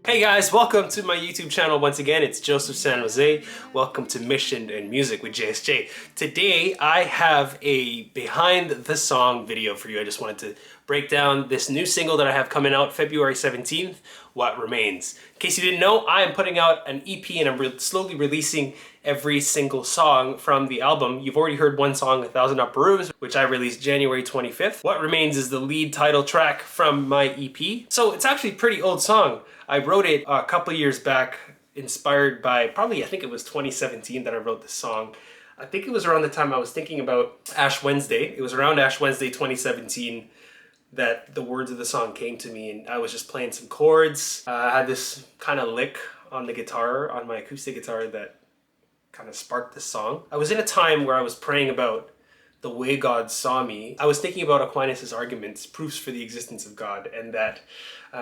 Hey guys, welcome to my YouTube channel once again. It's Joseph San Jose. Welcome to Mission and Music with JSJ. Today I have a behind the song video for you. I just wanted to break down this new single that I have coming out February 17th, What Remains. In case you didn't know, I am putting out an EP and I'm slowly releasing every single song from the album. You've already heard one song, 1,000 Upper Rooms, which I released January 25th. What Remains is the lead title track from my EP. So it's actually a pretty old song. I wrote it a couple years back, inspired by I think it was 2017 that I wrote this song. I think it was around the time I was thinking about Ash Wednesday. It was around Ash Wednesday 2017 that the words of the song came to me, and I was just playing some chords. I had this kind of lick on the guitar, on my acoustic guitar, that kind of sparked this song. I was in a time where I was praying about the way God saw me. I was thinking about Aquinas' arguments, proofs for the existence of God, and that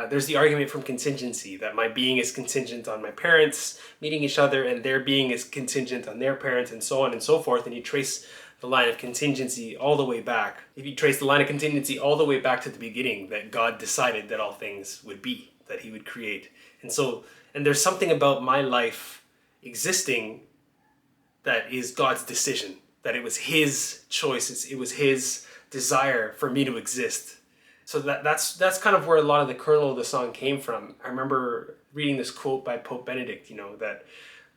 there's the argument from contingency, that my being is contingent on my parents meeting each other, and their being is contingent on their parents, and so on and so forth. And you trace the line of contingency all the way back. If you trace the line of contingency all the way back to the beginning, that God decided that all things would be, that he would create. And there's something about my life existing that is God's decision, that it was his choice, it was his desire for me to exist. So that's kind of where a lot of the kernel of the song came from. I remember reading this quote by Pope Benedict, that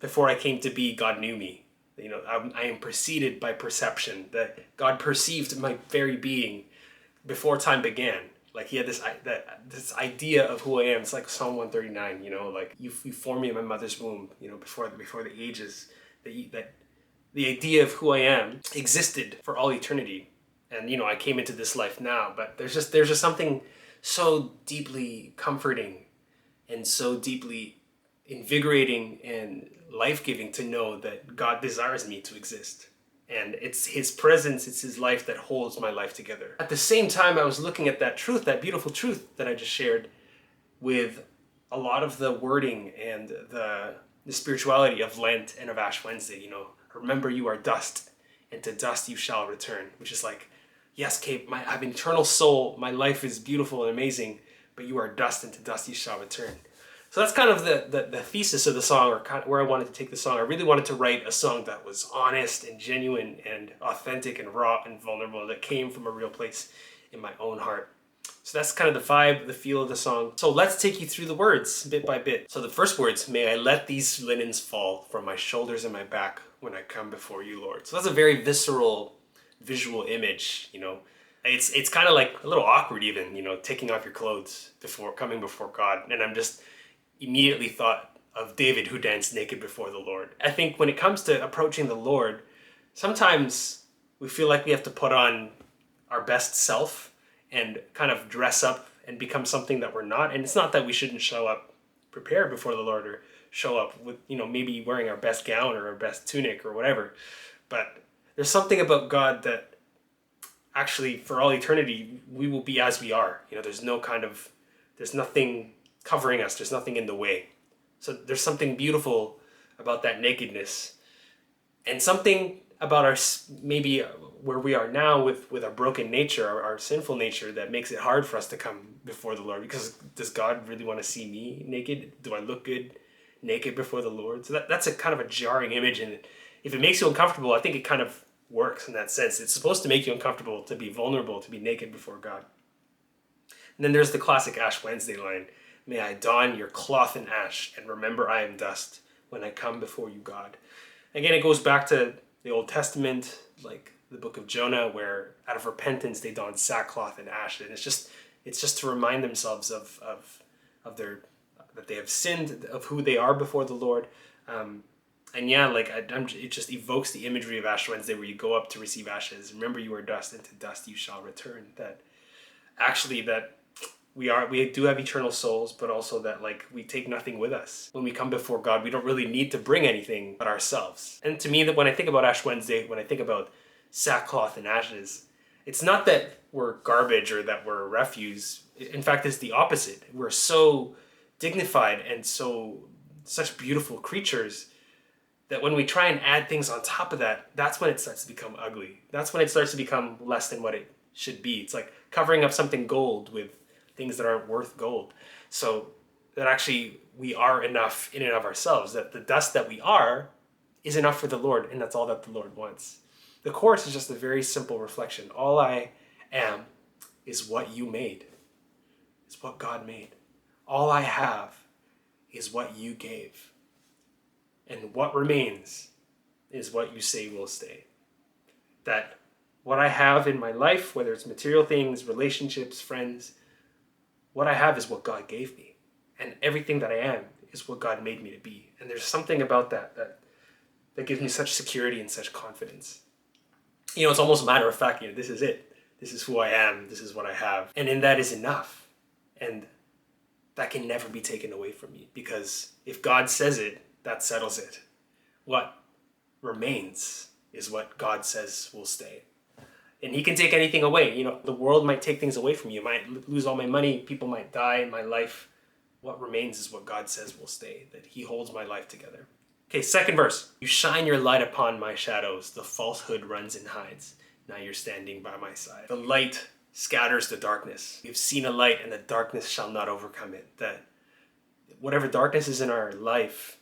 before I came to be, God knew me. I am preceded by perception, that God perceived my very being before time began. Like he had this idea of who I am. It's like Psalm 139, like you formed me in my mother's womb, before the ages, that the idea of who I am existed for all eternity. And I came into this life now, but there's just something so deeply comforting and so deeply invigorating and life-giving to know that God desires me to exist. And it's his presence, it's his life that holds my life together. At the same time, I was looking at that truth, that beautiful truth that I just shared, with a lot of the wording and the spirituality of Lent and of Ash Wednesday. Remember you are dust, and to dust you shall return, which is like, yes, Kate, I have an eternal soul, my life is beautiful and amazing, but you are dust, and to dust you shall return. So that's kind of the thesis of the song, or kind of where I wanted to take the song. I really wanted to write a song that was honest and genuine and authentic and raw and vulnerable, that came from a real place in my own heart. So that's kind of the vibe, the feel of the song. So let's take you through the words bit by bit. So the first words, may I let these linens fall from my shoulders and my back when I come before you, Lord. So that's a very visceral visual image, It's kind of like a little awkward even, taking off your clothes before coming before God. And I'm just immediately thought of David, who danced naked before the Lord. I think when it comes to approaching the Lord, sometimes we feel like we have to put on our best self and kind of dress up and become something that we're not. And it's not that we shouldn't show up prepared before the Lord, or show up with, maybe wearing our best gown or our best tunic or whatever. But there's something about God that actually for all eternity, we will be as we are. There's nothing covering us. There's nothing in the way. So there's something beautiful about that nakedness, and something about maybe where we are now with our broken nature, our sinful nature, that makes it hard for us to come before the Lord. Because does God really want to see me naked? Do I look good naked before the Lord? So that's a kind of a jarring image, and if it makes you uncomfortable, I think it kind of works in that sense. It's supposed to make you uncomfortable to be vulnerable, to be naked before God. And then there's the classic Ash Wednesday line, may I don your cloth in ash, and remember I am dust when I come before you, God. Again, it goes back to the Old Testament, like the book of Jonah, where out of repentance they don sackcloth and ash. And it's just to remind themselves of that they have sinned, of who they are before the Lord. And yeah, it just evokes the imagery of Ash Wednesday, where you go up to receive ashes. Remember you are dust, and to dust you shall return. That actually that we do have eternal souls, but also that we take nothing with us. When we come before God, we don't really need to bring anything but ourselves. And to me, that when I think about Ash Wednesday, when I think about sackcloth and ashes, it's not that we're garbage or that we're refuse. In fact, it's the opposite. We're so dignified and such beautiful creatures that when we try and add things on top of that, that's when it starts to become ugly. That's when it starts to become less than what it should be. It's like covering up something gold with things that aren't worth gold. So that actually we are enough in and of ourselves, that the dust that we are is enough for the Lord, and that's all that the Lord wants. The chorus is just a very simple reflection. All I am is what you made. It's what God made. All I have is what you gave. And what remains is what you say will stay. That what I have in my life, whether it's material things, relationships, friends, what I have is what God gave me. And everything that I am is what God made me to be. And there's something about that gives me such security and such confidence. It's almost a matter of fact, this is it. This is who I am. This is what I have. And in that is enough. And that can never be taken away from me, because if God says it, that settles it. What remains is what God says will stay. And he can take anything away. The world might take things away from you. I might lose all my money. People might die in my life. What remains is what God says will stay, that he holds my life together. Okay, second verse. You shine your light upon my shadows. The falsehood runs and hides. Now you're standing by my side. The light scatters the darkness. You've seen a light, and the darkness shall not overcome it. That whatever darkness is in our life,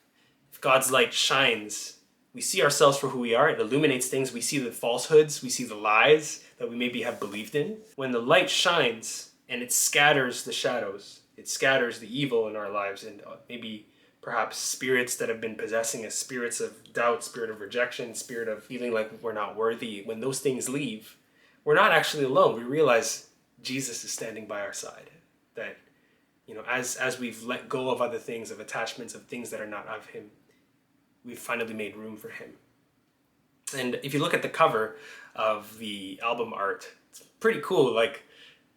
if God's light shines, we see ourselves for who we are. It illuminates things. We see the falsehoods. We see the lies that we maybe have believed in. When the light shines and it scatters the shadows, it scatters the evil in our lives, and maybe perhaps spirits that have been possessing us, spirits of doubt, spirit of rejection, spirit of feeling like we're not worthy. When those things leave, we're not actually alone. We realize Jesus is standing by our side. That, as we've let go of other things, of attachments, of things that are not of him, we've finally made room for him. And if you look at the cover of the album art, it's pretty cool.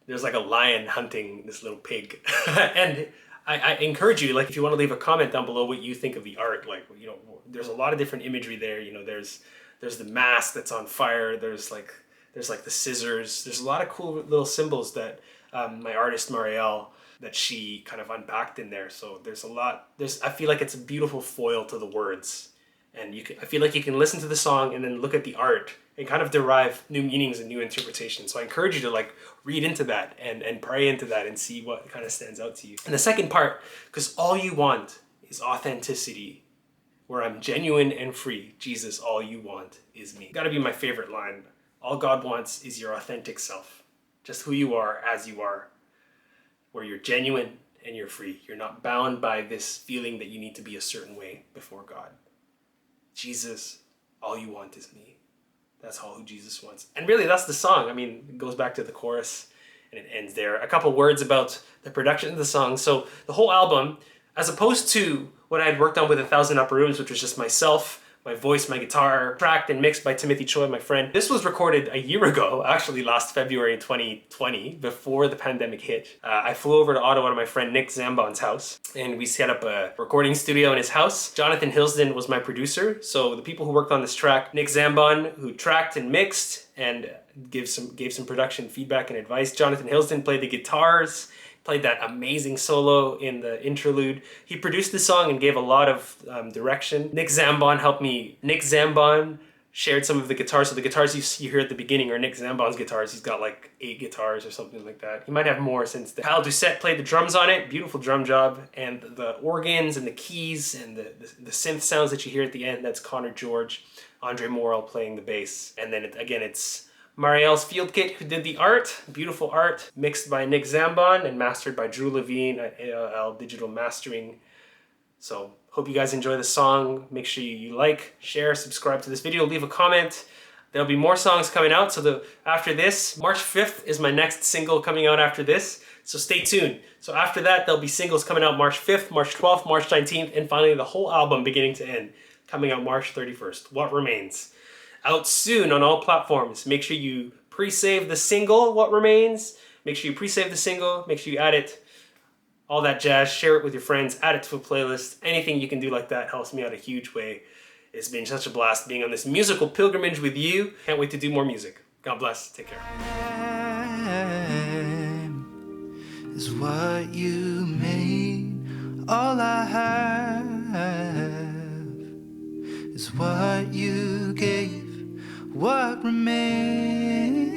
There's a lion hunting this little pig. And I encourage you, if you want to leave a comment down below what you think of the art. There's a lot of different imagery there. There's the mask that's on fire. There's the scissors. There's a lot of cool little symbols that my artist Marielle, that she kind of unpacked in there. So there's a lot. I feel like it's a beautiful foil to the words, and I feel like you can listen to the song and then look at the art and kind of derive new meanings and new interpretations. So I encourage you to read into that and pray into that and see what kind of stands out to you. And the second part, because all you want is authenticity, where I'm genuine and free. Jesus, all you want is me. Gotta be my favorite line. All God wants is your authentic self, just who you are as you are, where you're genuine and you're free. You're not bound by this feeling that you need to be a certain way before God. Jesus, all you want is me. That's all who Jesus wants. And really, that's the song. It goes back to the chorus and it ends there. A couple words about the production of the song. So the whole album, as opposed to what I had worked on with 1,000 Upper Rooms, which was just myself, my voice, my guitar, tracked and mixed by Timothy Choi, my friend. This was recorded a year ago, actually last February 2020, before the pandemic hit. I flew over to Ottawa to my friend Nick Zambon's house, and we set up a recording studio in his house. Jonathan Hilsden was my producer, so the people who worked on this track, Nick Zambon, who tracked and mixed and gave some production feedback and advice. Jonathan Hilsden played the guitars, played that amazing solo in the interlude. He produced the song and gave a lot of direction. Nick Zambon helped me. Nick Zambon shared some of the guitars. So the guitars you hear at the beginning are Nick Zambon's guitars. He's got 8 guitars or something like that. He might have more since then. Kyle Doucette played the drums on it. Beautiful drum job. And the organs and the keys and the synth sounds that you hear at the end, that's Connor George. Andre Morrell playing the bass. And then it's Marielle's Field Kit who did the art, beautiful art, mixed by Nick Zambon and mastered by Drew Levine at ALL Digital Mastering. So hope you guys enjoy the song. Make sure you like, share, subscribe to this video, leave a comment. There'll be more songs coming out. So after this, March 5th is my next single coming out after this. So stay tuned. So after that, there'll be singles coming out March 5th, March 12th, March 19th, and finally the whole album beginning to end coming out March 31st. What Remains? Out soon on all platforms. Make sure you pre-save the single, What Remains. Make sure you pre-save the single. Make sure you add it. All that jazz. Share it with your friends. Add it to a playlist. Anything you can do like that helps me out a huge way. It's been such a blast being on this musical pilgrimage with you. Can't wait to do more music. God bless. Take care. Is what you made. All I have is what you gave. What remains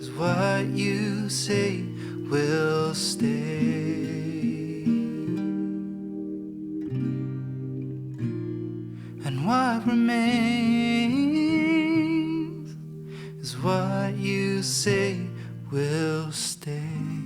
is what you say will stay. what remains is what you say will stay.